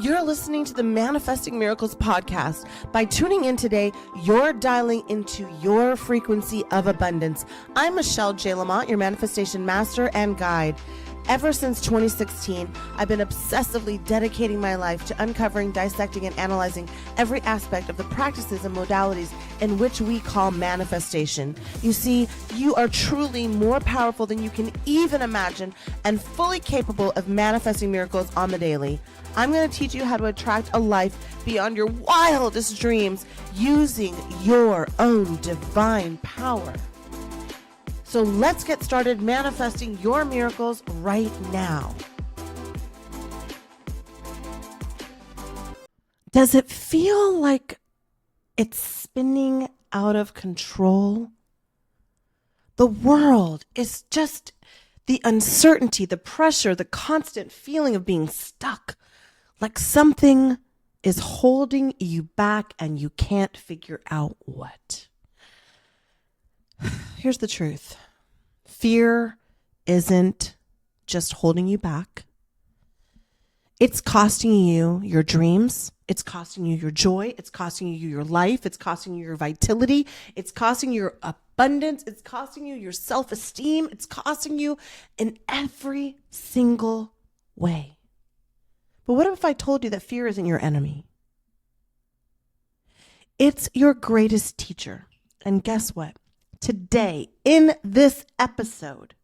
You're listening to the Manifesting Miracles podcast. By tuning in today, you're dialing into your frequency of abundance. I'm Michelle J. Lamont, your manifestation master and guide. Ever since 2016, I've been obsessively dedicating my life to uncovering, dissecting, and analyzing every aspect of the practices and modalities in which we call manifestation. You see, you are truly more powerful than you can even imagine and fully capable of manifesting miracles on the daily. I'm going to teach you how to attract a life beyond your wildest dreams using your own divine power. So let's get started manifesting your miracles right now. Does it feel like it's spinning out of control? The world is just the uncertainty, the pressure, the constant feeling of being stuck, like something is holding you back and you can't figure out what. Here's the truth. Fear isn't just holding you back. It's costing you your dreams. It's costing you your joy. It's costing you your life. It's costing you your vitality. It's costing you your abundance. It's costing you your self-esteem. It's costing you in every single way. But what if I told you that fear isn't your enemy? It's your greatest teacher. And guess what? Today, in this episode,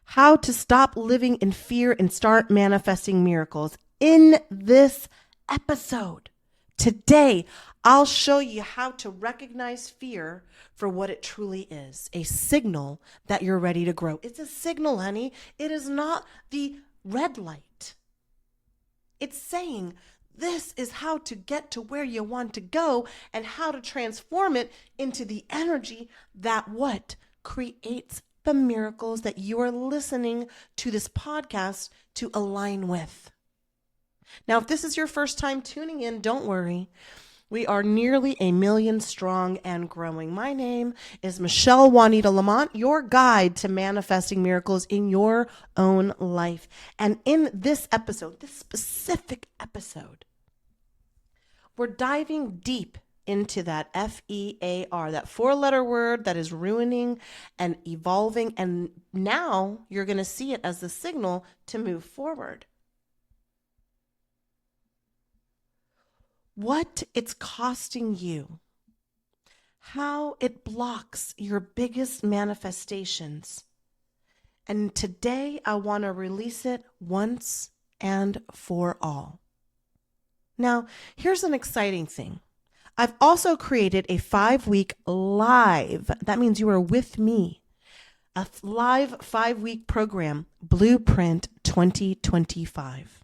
how to stop living in fear and start manifesting miracles. In this episode, today, I'll show you how to recognize fear for what it truly is, a signal that you're ready to grow. It's a signal, honey. It is not the red light. It's saying, this is how to get to where you want to go and how to transform it into the energy that what creates the miracles that you are listening to this podcast to align with. Now, if this is your first time tuning in, don't worry. We are nearly 1 million strong and growing. My name is Michelle Juanita Lamont, your guide to manifesting miracles in your own life. And in this episode, this specific episode, we're diving deep into that FEAR, that 4-letter word that is ruining and evolving. And now you're going to see it as the signal to move forward. What it's costing you, how it blocks your biggest manifestations. And today I want to release it once and for all. Now, here's an exciting thing. I've also created a 5-week live, that means you are with me, a live 5-week program, Blueprint 2025.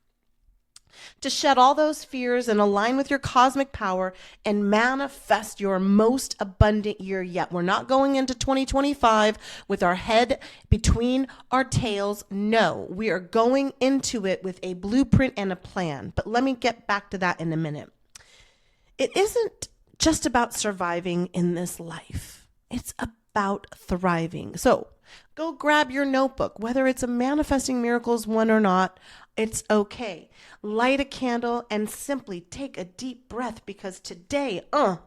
To shed all those fears and align with your cosmic power and manifest your most abundant year yet. We're not going into 2025 with our head between our tails. No, we are going into it with a blueprint and a plan. But let me get back to that in a minute. It isn't just about surviving in this life. It's about thriving. So go grab your notebook, whether it's a Manifesting Miracles one or not. It's okay. Light a candle and simply take a deep breath because today, you're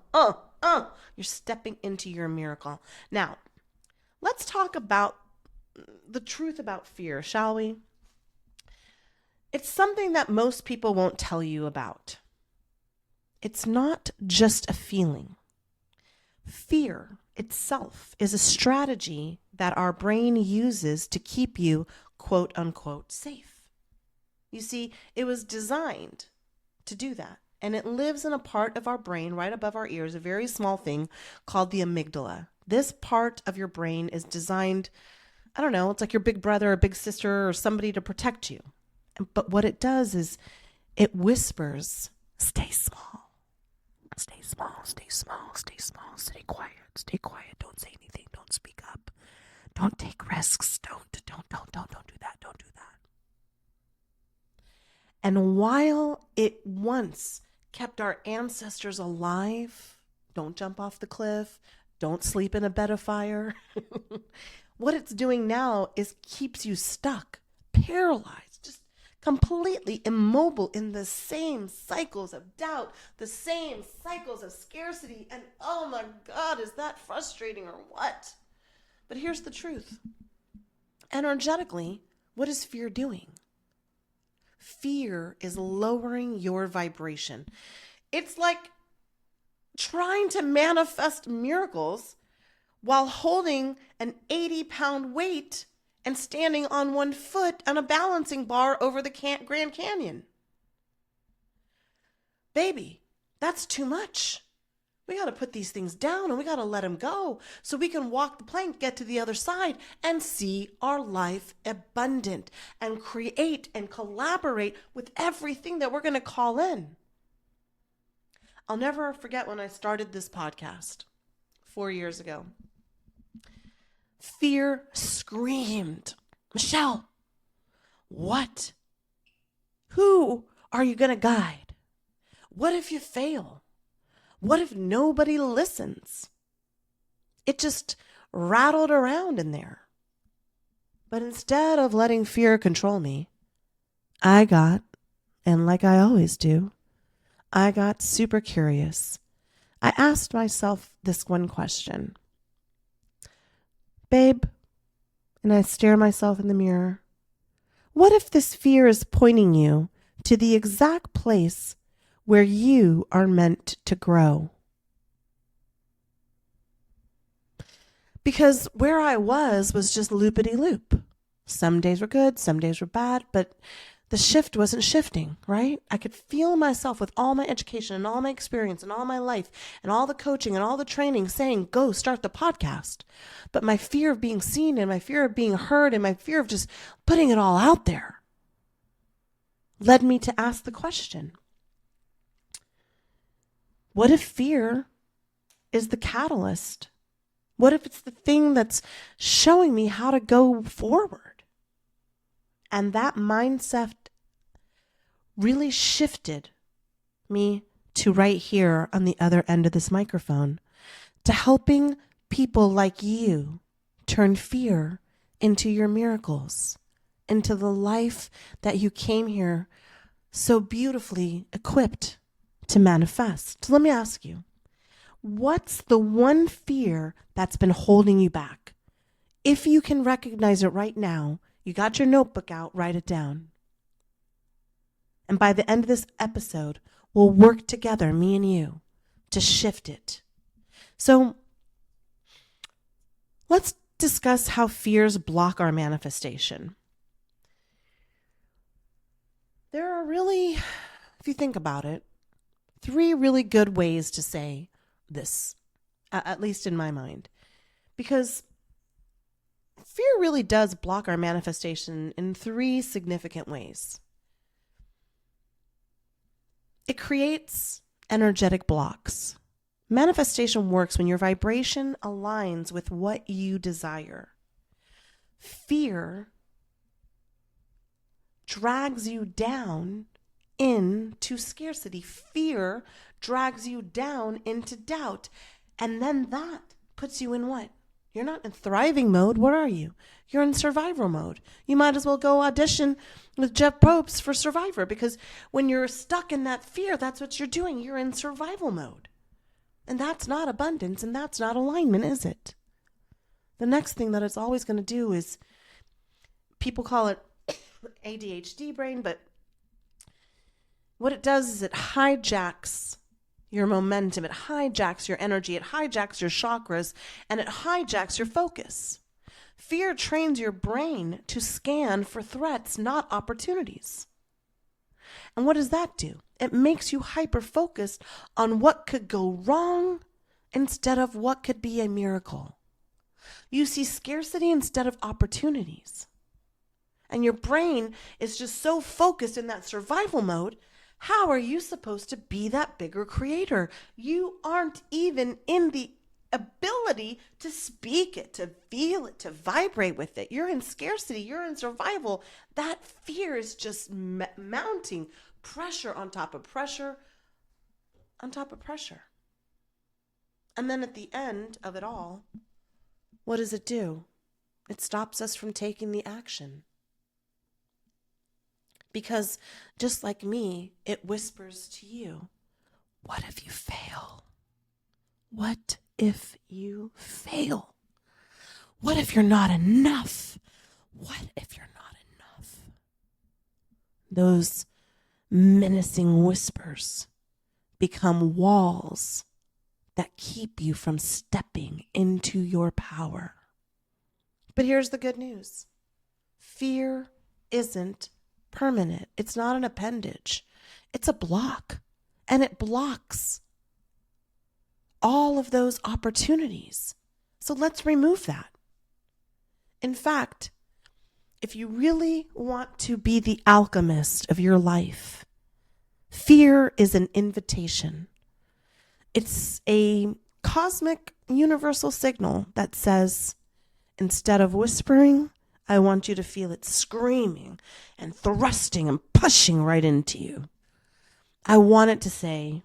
stepping into your miracle. Now, let's talk about the truth about fear, shall we? It's something that most people won't tell you about. It's not just a feeling. Fear itself is a strategy that our brain uses to keep you, quote unquote, safe. You see, it was designed to do that. And it lives in a part of our brain right above our ears, a very small thing called the amygdala. This part of your brain is designed, I don't know, it's like your big brother or big sister or somebody to protect you. But what it does is it whispers, stay small, stay small, stay small, stay small, stay quiet, don't say anything, don't speak up, don't take risks, don't do that, don't do that. And while it once kept our ancestors alive, don't jump off the cliff, don't sleep in a bed of fire, what it's doing now is keeps you stuck, paralyzed, just completely immobile in the same cycles of doubt, the same cycles of scarcity. And oh my God, is that frustrating or what? But here's the truth. Energetically, what is fear doing? Fear is lowering your vibration. It's like trying to manifest miracles while holding an 80-pound weight and standing on one foot on a balancing bar over the Grand Canyon. Baby, that's too much. We got to put these things down and we got to let them go so we can walk the plank, get to the other side, and see our life abundant and create and collaborate with everything that we're going to call in. I'll never forget when I started this podcast 4 years ago. Fear screamed, Michelle, what? Who are you going to guide? What if you fail? What if nobody listens? It just rattled around in there. But instead of letting fear control me, and like I always do, I got super curious. I asked myself this one question. Babe, and I stare myself in the mirror, what if this fear is pointing you to the exact place where you are meant to grow? Because where I was just loopity-loop. Some days were good, some days were bad, but the shift wasn't shifting, right? I could feel myself with all my education and all my experience and all my life and all the coaching and all the training saying, go start the podcast. But my fear of being seen and my fear of being heard and my fear of just putting it all out there led me to ask the question, what if fear is the catalyst? What if it's the thing that's showing me how to go forward? And that mindset really shifted me to right here on the other end of this microphone, to helping people like you turn fear into your miracles, into the life that you came here so beautifully equipped to manifest. So let me ask you, what's the one fear that's been holding you back? If you can recognize it right now, you got your notebook out, write it down. And by the end of this episode, we'll work together, me and you, to shift it. So let's discuss how fears block our manifestation. There are really, if you think about it, 3 really good ways to say this, at least in my mind. Because fear really does block our manifestation in 3 significant ways. It creates energetic blocks. Manifestation works when your vibration aligns with what you desire. Fear drags you down into scarcity. Fear drags you down into doubt. And then that puts you in what? You're not in thriving mode. What are you? You're in survival mode. You might as well go audition with Jeff Probst for Survivor, because when you're stuck in that fear, that's what you're doing. You're in survival mode. And that's not abundance, and that's not alignment, is it? The next thing that it's always going to do is, people call it ADHD brain, but what it does is it hijacks your momentum, it hijacks your energy, it hijacks your chakras, and it hijacks your focus. Fear trains your brain to scan for threats, not opportunities. And what does that do? It makes you hyper-focused on what could go wrong instead of what could be a miracle. You see scarcity instead of opportunities. And your brain is just so focused in that survival mode. How are you supposed to be that bigger creator? You aren't even in the ability to speak it, to feel it, to vibrate with it. You're in scarcity. You're in survival. That fear is just mounting pressure on top of pressure on top of pressure. And then at the end of it all, what does it do? It stops us from taking the action. Because just like me, it whispers to you, what if you fail? What if you fail? What if you're not enough? What if you're not enough? Those menacing whispers become walls that keep you from stepping into your power. But here's the good news. Fear isn't permanent. It's not an appendage. It's a block. And it blocks all of those opportunities. So let's remove that. In fact, if you really want to be the alchemist of your life, fear is an invitation. It's a cosmic universal signal that says, instead of whispering, I want you to feel it screaming and thrusting and pushing right into you. I want it to say,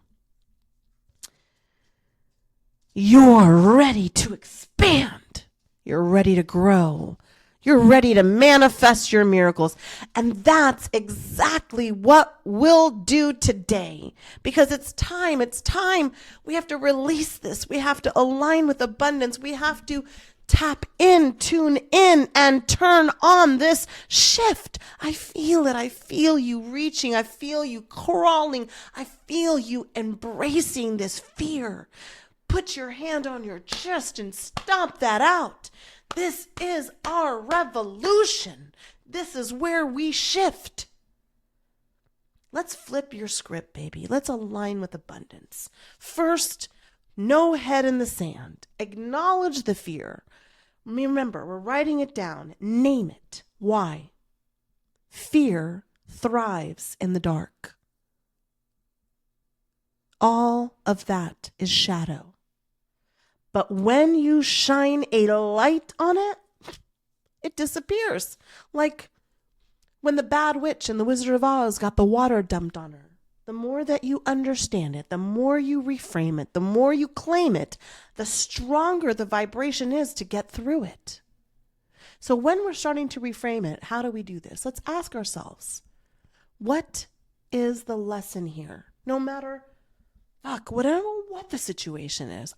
you're ready to expand. You're ready to grow. You're ready to manifest your miracles. And that's exactly what we'll do today. Because it's time. We have to release this. We have to align with abundance. We have to tap in, tune in, and turn on this shift. I feel it. I feel you reaching. I feel you crawling. I feel you embracing this fear. Put your hand on your chest and stomp that out. This is our revolution. This is where we shift. Let's flip your script, baby. Let's align with abundance. First, no head in the sand. Acknowledge the fear. Remember, we're writing it down. Name it. Why? Fear thrives in the dark. All of that is shadow. But when you shine a light on it, it disappears. Like when the bad witch in the Wizard of Oz got the water dumped on her. The more that you understand it, the more you reframe it, the more you claim it, the stronger the vibration is to get through it. So when we're starting to reframe it, how do we do this? Let's ask ourselves, what is the lesson here? No matter, whatever what the situation is.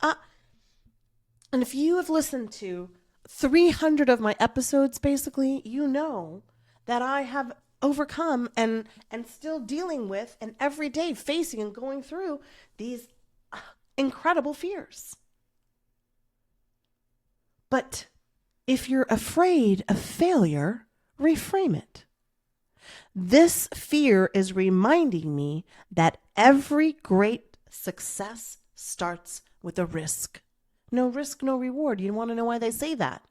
And if you have listened to 300 of my episodes, basically, you know that I have overcome and still dealing with and every day facing and going through these incredible fears. But if you're afraid of failure, reframe it. This fear is reminding me that every great success starts with a risk. No risk, no reward. You want to know why they say that?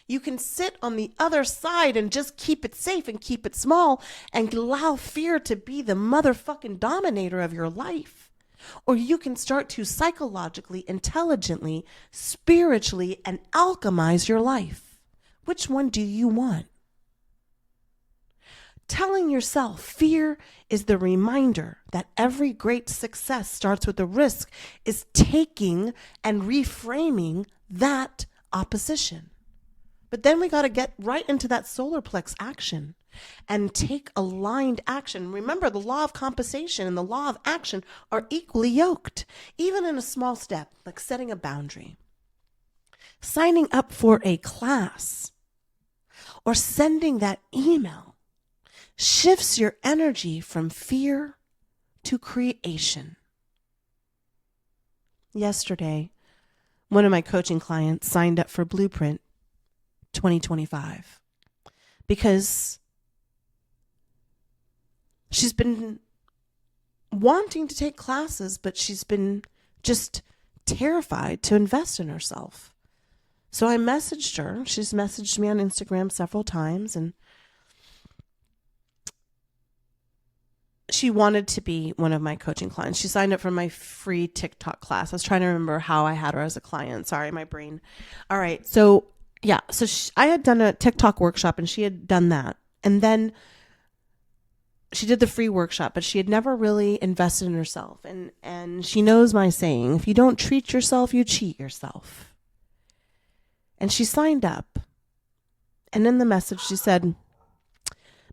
You can sit on the other side and just keep it safe and keep it small and allow fear to be the motherfucking dominator of your life. Or you can start to psychologically, intelligently, spiritually, and alchemize your life. Which one do you want? Telling yourself fear is the reminder that every great success starts with a risk is taking and reframing that opposition. But then we got to get right into that solar plex action and take aligned action. Remember, the law of compensation and the law of action are equally yoked, even in a small step, like setting a boundary, signing up for a class, or sending that email. Shifts your energy from fear to creation. Yesterday, one of my coaching clients signed up for Blueprint 2025 because she's been wanting to take classes, but she's been just terrified to invest in herself. So I messaged her. She's messaged me on Instagram several times, and she wanted to be one of my coaching clients. She signed up for my free TikTok class. I was trying to remember how I had her as a client. Sorry, my brain. All right. So yeah. So I had done a TikTok workshop and she had done that. And then she did the free workshop, but she had never really invested in herself. And she knows my saying, if you don't treat yourself, you cheat yourself. And she signed up. And in the message, she said,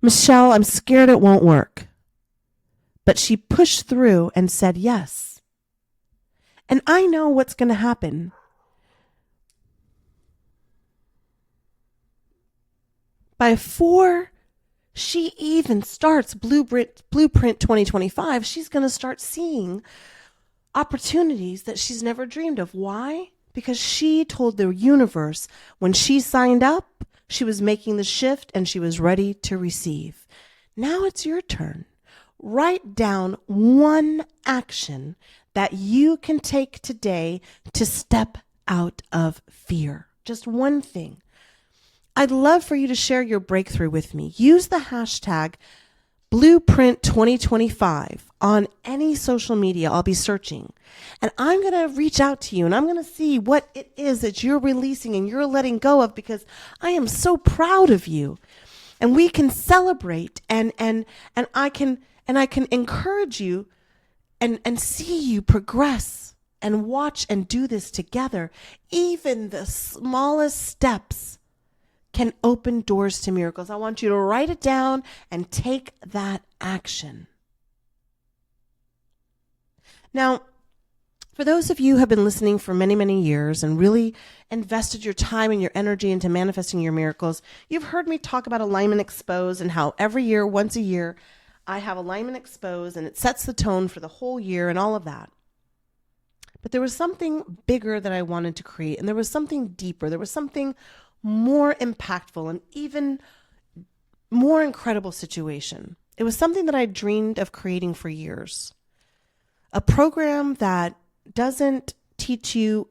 Michelle, I'm scared it won't work. But she pushed through and said yes. And I know what's going to happen. Before she even starts Blueprint 2025, she's going to start seeing opportunities that she's never dreamed of. Why? Because she told the universe when she signed up, she was making the shift and she was ready to receive. Now it's your turn. Write down one action that you can take today to step out of fear. Just one thing. I'd love for you to share your breakthrough with me. Use the hashtag Blueprint 2025 on any social media. I'll be searching. And I'm going to reach out to you and I'm going to see what it is that you're releasing and you're letting go of, because I am so proud of you. And we can celebrate and I can encourage you and see you progress and watch and do this together. Even the smallest steps can open doors to miracles. I want you to write it down and take that action. Now, for those of you who have been listening for many, many years and really invested your time and your energy into manifesting your miracles, you've heard me talk about Alignment Exposed and how every year, once a year, I have Alignment Exposed and it sets the tone for the whole year and all of that. But there was something bigger that I wanted to create, and there was something deeper. There was something more impactful and even more incredible situation. It was something that I dreamed of creating for years. A program that doesn't teach you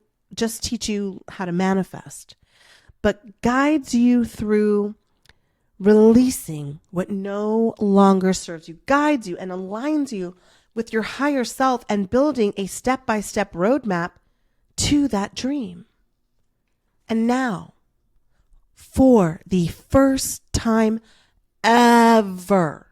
how to manifest, but guides you through releasing what no longer serves you, guides you and aligns you with your higher self and building a step-by-step roadmap to that dream. And now, for the first time ever,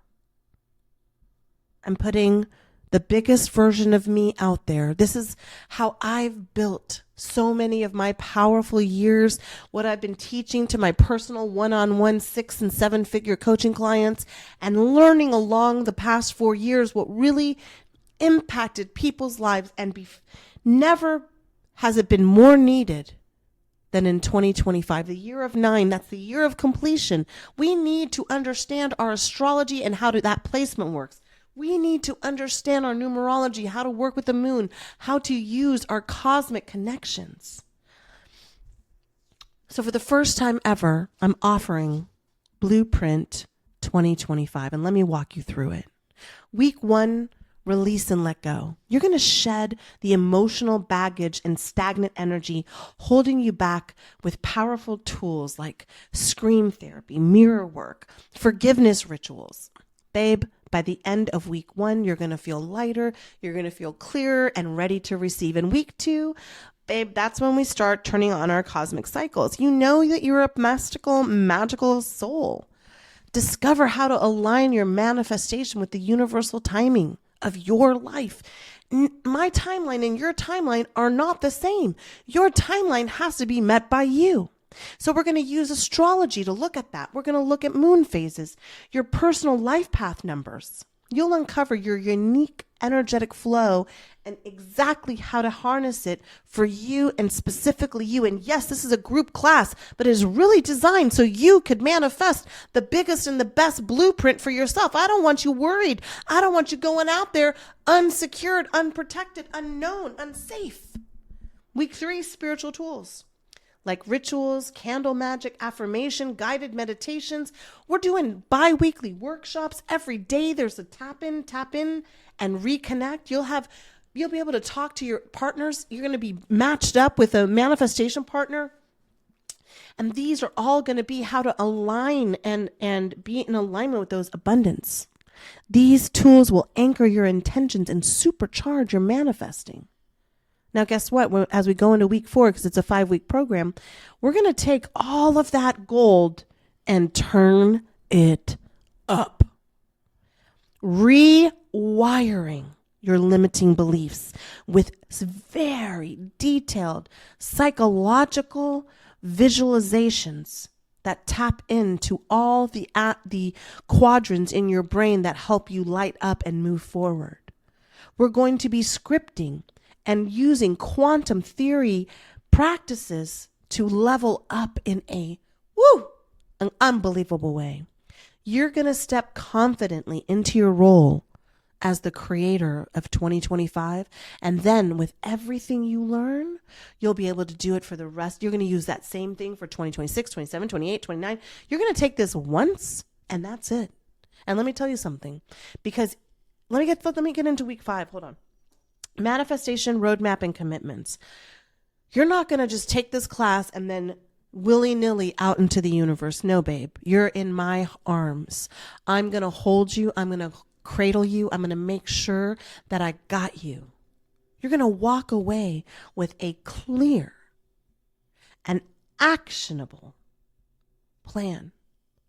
I'm putting the biggest version of me out there. This is how I've built so many of my powerful years, what I've been teaching to my personal one-on-one 6- and 7-figure coaching clients, and learning along the past 4 years what really impacted people's lives. And never has it been more needed than in 2025, the year of 9. That's the year of completion. We need to understand our astrology and how that placement works. We need to understand our numerology, how to work with the moon, how to use our cosmic connections. So for the first time ever, I'm offering Blueprint 2025, and let me walk you through it. Week 1, release and let go. You're going to shed the emotional baggage and stagnant energy holding you back with powerful tools like scream therapy, mirror work, forgiveness rituals. Babe, by the end of week 1, you're going to feel lighter, you're going to feel clearer and ready to receive. In week 2, babe, that's when we start turning on our cosmic cycles. You know that you're a magical soul. Discover how to align your manifestation with the universal timing of your life. My timeline and your timeline are not the same. Your timeline has to be met by you. So we're going to use astrology to look at that. We're going to look at moon phases, your personal life path numbers. You'll uncover your unique energetic flow and exactly how to harness it for you and specifically you. And yes, this is a group class, but it is really designed so you could manifest the biggest and the best blueprint for yourself. I don't want you worried. I don't want you going out there unsecured, unprotected, unknown, unsafe. Week 3, spiritual tools like rituals, candle magic, affirmation, guided meditations. We're doing bi-weekly workshops. Every day there's a tap in, and reconnect. You'll be able to talk to your partners. You're going to be matched up with a manifestation partner. And these are all going to be how to align and be in alignment with those abundance. These tools will anchor your intentions and supercharge your manifesting. Now, guess what? As we go into week 4, because it's a 5-week program, we're going to take all of that gold and turn it up. Rewiring your limiting beliefs with very detailed psychological visualizations that tap into all the quadrants in your brain that help you light up and move forward. We're going to be scripting and using quantum theory practices to level up in an unbelievable way. You're going to step confidently into your role as the creator of 2025. And then with everything you learn, you'll be able to do it for the rest. You're going to use that same thing for 2026, 27, 28, 29. You're going to take this once and that's it. And let me tell you something, because let me get into week 5. Hold on. Manifestation, roadmap, and commitments. You're not going to just take this class and then willy-nilly out into the universe. No, babe, you're in my arms. I'm going to hold you. I'm going to cradle you. I'm going to make sure that I got you. You're going to walk away with a clear and actionable plan.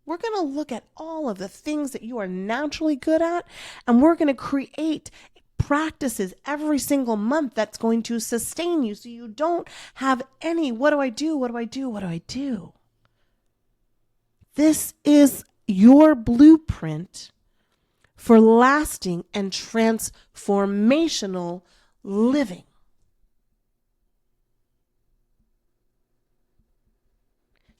We're going to look at all of the things that you are naturally good at, and we're going to create practices every single month that's going to sustain you so you don't have any, what do I do? This is your blueprint for lasting and transformational living.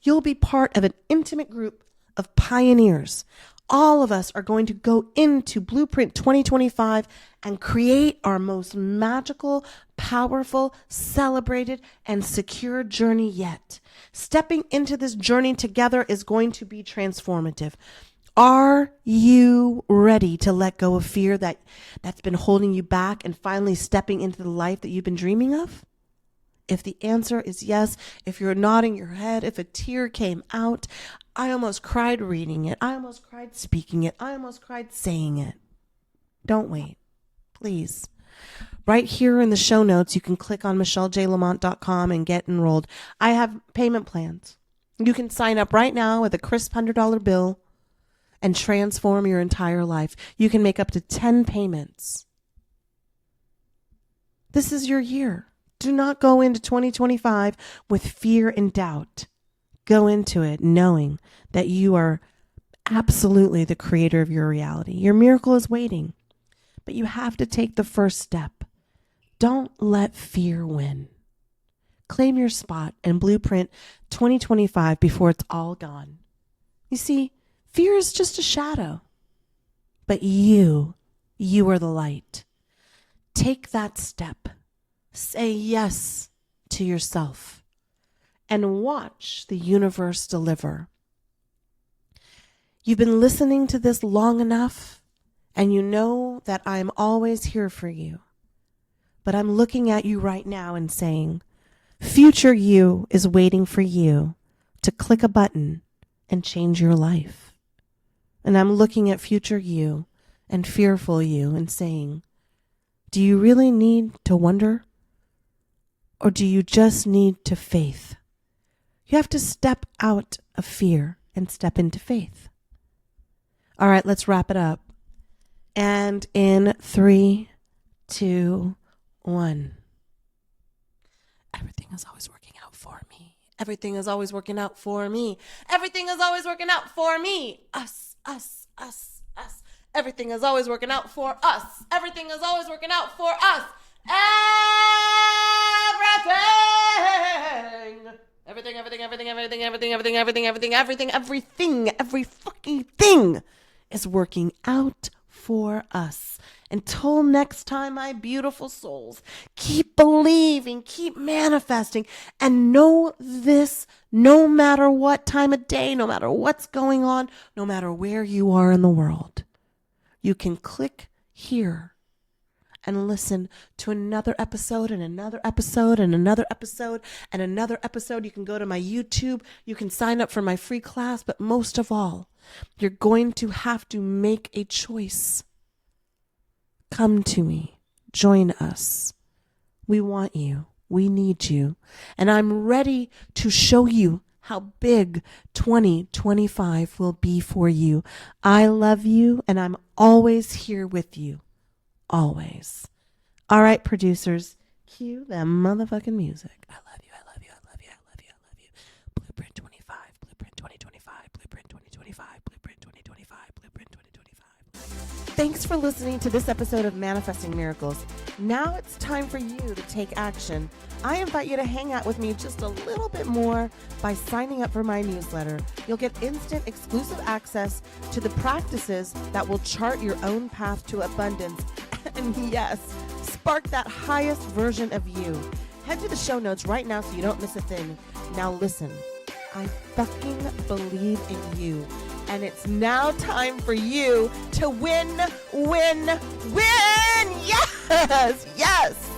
You'll be part of an intimate group of pioneers. All of us are going to go into Blueprint 2025 and create our most magical, powerful, celebrated, and secure journey yet. Stepping into this journey together is going to be transformative. Are you ready to let go of fear that's been holding you back and finally stepping into the life that you've been dreaming of? If the answer is yes, if you're nodding your head, if a tear came out, I almost cried reading it. I almost cried speaking it. I almost cried saying it. Don't wait, please. Right here in the show notes, you can click on michellejlamont.com and get enrolled. I have payment plans. You can sign up right now with a crisp $100 bill and transform your entire life. You can make up to 10 payments. This is your year. Do not go into 2025 with fear and doubt. Go into it knowing that you are absolutely the creator of your reality. Your miracle is waiting, but you have to take the first step. Don't let fear win. Claim your spot in Blueprint 2025 before it's all gone. You see, fear is just a shadow, but you are the light. Take that step. Say yes to yourself and watch the universe deliver. You've been listening to this long enough, and you know that I'm always here for you. But I'm looking at you right now and saying, future you is waiting for you to click a button and change your life. And I'm looking at future you and fearful you and saying, do you really need to wonder? Or do you just need to faith? You have to step out of fear and step into faith. All right, let's wrap it up. And in 3, 2, 1. Everything is always working out for me. Everything is always working out for me. Everything is always working out for me. Us, us, us, us. Everything is always working out for us. Everything is always working out for us. Everything, every fucking thing is working out for us. Until next time, my beautiful souls, keep believing, keep manifesting, and know this, no matter what time of day, no matter what's going on, no matter where you are in the world, you can click here and listen to another episode and another episode and another episode and another episode. You can go to my YouTube. You can sign up for my free class. But most of all, you're going to have to make a choice. Come to me. Join us. We want you. We need you. And I'm ready to show you how big 2025 will be for you. I love you, and I'm always here with you. Always. All right, producers, cue that motherfucking music. I love you, I love you, I love you, I love you, I love you. Blueprint 25, Blueprint 2025. Thanks for listening to this episode of Manifesting Miracles. Now it's time for you to take action. I invite you to hang out with me just a little bit more by signing up for my newsletter. You'll get instant exclusive access to the practices that will chart your own path to abundance. And yes, spark that highest version of you. Head to the show notes right now so you don't miss a thing. Now listen, I fucking believe in you. And it's now time for you to win, win, win! Yes! Yes!